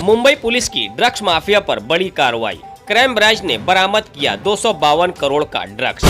Mumbai police की drugs mafia पर बड़ी कार्रवाई। क्राइम ब्रांच ने बरामद किया 252 करोड़ का ड्रग्स।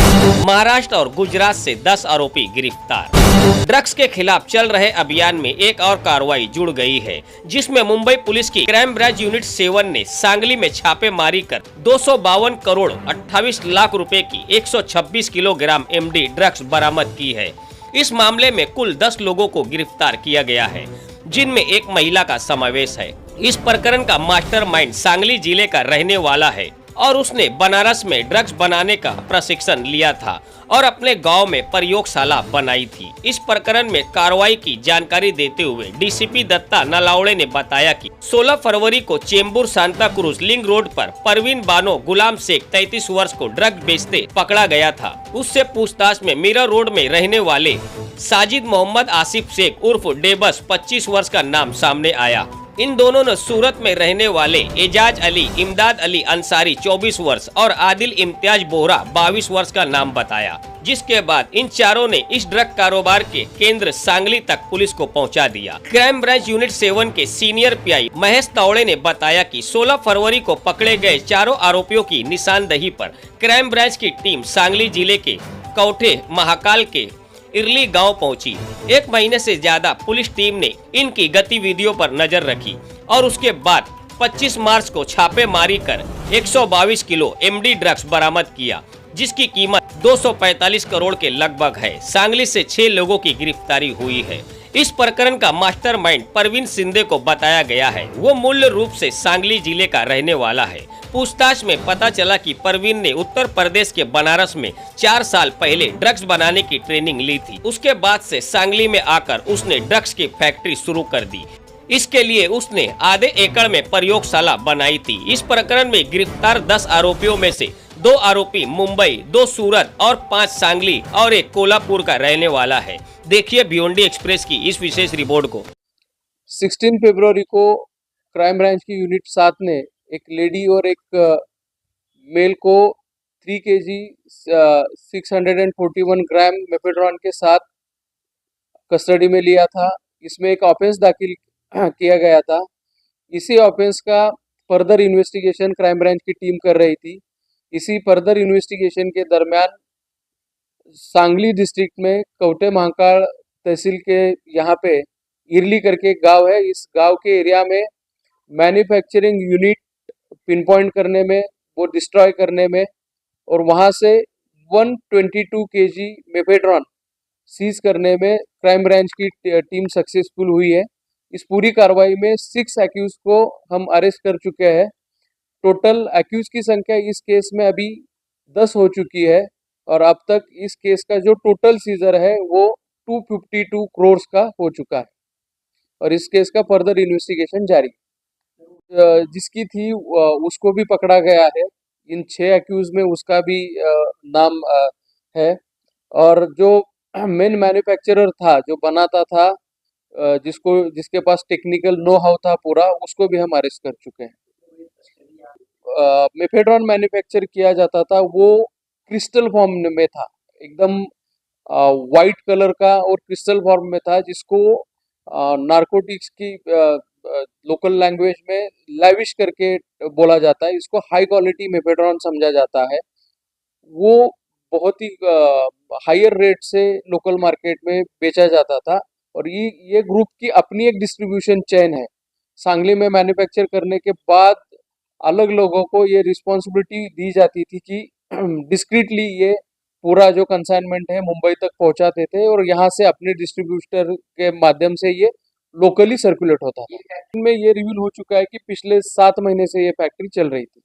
महाराष्ट्र और गुजरात से 10 आरोपी गिरफ्तार। ड्रग्स के खिलाफ चल रहे अभियान में एक और कार्रवाई जुड़ गई है, जिसमें मुंबई पुलिस की क्राइम ब्रांच यूनिट 7 ने सांगली में छापेमारी कर 252 करोड़ 28 लाख रुपए की 126 किलोग्राम एमडी ड्रग्स बरामद की है। इस मामले में कुल 10 लोगों को गिरफ्तार किया गया है, जिनमें एक महिला का समावेश है। इस प्रकरण का मास्टरमाइंड सांगली जिले का रहने वाला है और उसने बनारस में ड्रग्स बनाने का प्रशिक्षण लिया था और अपने गांव में प्रयोगशाला बनाई थी। इस प्रकरण में कार्रवाई की जानकारी देते हुए डीसीपी दत्ता नलावड़े ने बताया कि 16 फरवरी को Chembur Santa cruise link road पर परवीन बानो गुलाम शेख 33 वर्ष को ड्रग्स बेचते पकड़ा गया था। उससे पूछताछ में मीरा रोड में रहने वाले साजिद मोहम्मद आसिफ शेख उर्फ डेबस 25 वर्ष का नाम सामने आया। इन दोनों ने सूरत में रहने वाले एजाज अली, इमदाद अली अंसारी 24 वर्ष और आदिल इम्तियाज बोहरा 22 वर्ष का नाम बताया, जिसके बाद इन चारों ने इस ड्रग कारोबार के केंद्र सांगली तक पुलिस को पहुंचा दिया। क्राइम ब्रांच यूनिट 7 के सीनियर पीआई महेश तावड़े ने बताया कि 16 फरवरी को पकड़े गए चारों आरोपियों की निशानदही पर क्राइम ब्रांच की टीम सांगली जिले के कौठे महाकाल के इरली गांव पहुंची। 1 महीने से ज्यादा पुलिस टीम ने इनकी गतिविधियों पर नजर रखी और उसके बाद 25 मार्च को छापेमारी कर 122 किलो एमडी ड्रग्स बरामद किया, जिसकी कीमत 245 करोड़ के लगभग है। सांगली से 6 लोगों की गिरफ्तारी हुई है। इस प्रकरण का मास्टरमाइंड परवीन शिंदे को बताया गया है। वो मूल रूप से सांगली जिले का रहने वाला है। पूछताछ में पता चला कि परवीन ने उत्तर प्रदेश के बनारस में 4 साल पहले ड्रग्स बनाने की ट्रेनिंग ली थी। उसके बाद से सांगली में आकर उसने ड्रग्स की फैक्ट्री शुरू कर दी। इसके लिए उसने आधे एकड़ में प्रयोगशाला बनाई थी। इस प्रकरण में गिरफ्तार 10 आरोपियों में से 2 आरोपी मुंबई, 2 सूरत और 5 सांगली और 1 कोल्हापुर का रहने वाला है। देखिए भिवंडी एक्सप्रेस की इस विशेष रिपोर्ट को। 16 फरवरी को क्राइम ब्रांच की यूनिट 7 ने एक लेडी और एक मेल को 3 kg 641 ग्राम मेफेड्रॉन के साथ कस्टडी में लिया था। इसमें एक ऑफेंस दाखिल किया गया था। इसी ऑफेंस का फर्दर इन्वेस्टिगेशन क्राइम ब्रांच की टीम कर रही थी। इसी फर्दर इन्वेस्टिगेशन के दरमियान सांगली डिस्ट्रिक्ट में कौठे महाकाल तहसील के यहाँ पे इरली करके एक गाँव है। इस गाँव के एरिया में मैन्युफैक्चरिंग यूनिट पिनपॉइंट करने में, वो डिस्ट्रॉय करने में और वहाँ से 122 kg मेफेड्रॉन सीज करने में क्राइम ब्रांच की टीम सक्सेसफुल हुई है। इस पूरी कार्रवाई में 6 एक्यूज को हम अरेस्ट कर चुके हैं। टोटल एक्यूज की संख्या इस केस में अभी 10 हो चुकी है और अब तक इस केस का जो टोटल सीजर है वो 252 करोड़ का हो चुका है और इस केस का फर्दर इन्वेस्टिगेशन जारी। जिसकी थी उसको भी पकड़ा गया है। इन 6 एक्यूज में उसका भी नाम है और जो मेन मैन्युफैक्चरर था, जो बनाता था, जिसके पास टेक्निकल नो हाउ था पूरा, उसको भी हम अरेस्ट कर चुके हैं। मेफेड्रॉन मैन्युफैक्चर किया जाता था, वो क्रिस्टल फॉर्म में था, एकदम वाइट कलर का और क्रिस्टल फॉर्म में था, जिसको नारकोटिक्स की लोकल लैंग्वेज में लैविश करके बोला जाता है। इसको हाई क्वालिटी मेफेड्रॉन समझा जाता है। वो बहुत ही हायर रेट से लोकल मार्केट में बेचा जाता था और ये ग्रुप की अपनी एक डिस्ट्रीब्यूशन चेन है। सांगली में मैन्युफैक्चर करने के बाद अलग लोगों को ये रिस्पॉन्सिबिलिटी दी जाती थी कि डिस्क्रीटली ये पूरा जो कंसाइनमेंट है मुंबई तक पहुंचाते थे और यहाँ से अपने डिस्ट्रीब्यूटर के माध्यम से ये लोकली सर्कुलेट होता था। इनमें ये रिवील हो चुका है कि पिछले 7 महीने से ये फैक्ट्री चल रही थी।